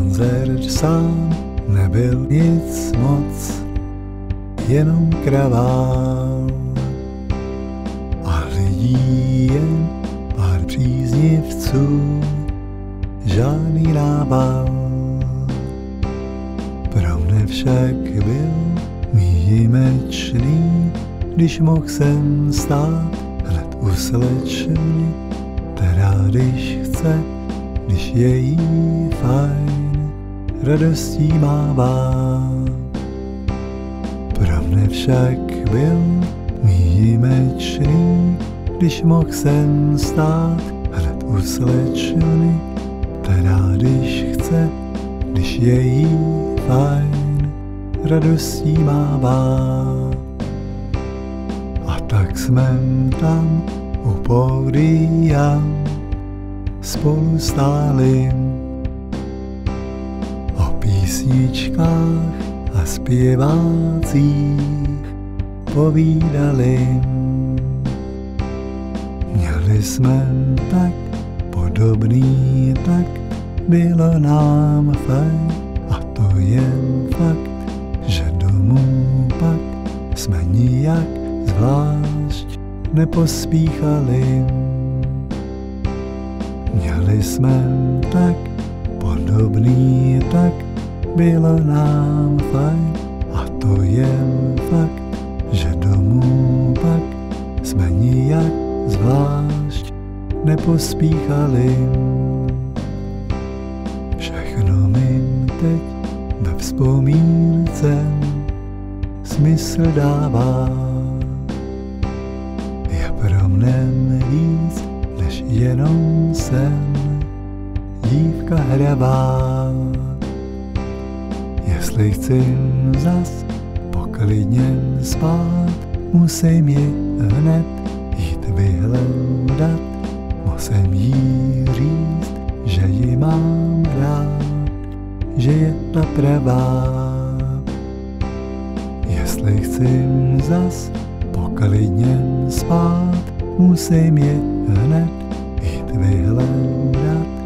koncert sám nebyl nic moc, jenom kravál. A lidí jen pár příznivců, žádný nával. Pro mne však byl výjimečný, když mohl jsem stát hned u slečny, která když chce, když je jí fajn, radostí mává. Pro mne však byl výjimečný, když mohl jsem stát hned u slečny, která když chce, když je jí fajn, radostí mává. A tak jsme tam u pódia spolu stáli, o písničkách a zpěvácích povídali. Měli jsme tak podobný, tak bylo nám fajn, a to jen fakt, že domů pak jsme nijak zvlášť nepospíchali. Měli jsme tak podobný, tak bylo nám fajn, a to jen fakt, že domů pak jsme nijak zvlášť nepospíchali. Všechno mi teď ve vzpomínce smysl dává. Je pro mne víc než jenom sen, dívka hravá. Jestli chci zas poklidně spát, musím ji hned jít vyhledat. Musím jí říct, že ji mám rád, že je ta pravá. Jestli chci zas poklidně spát, musím ji hned jít vyhledat.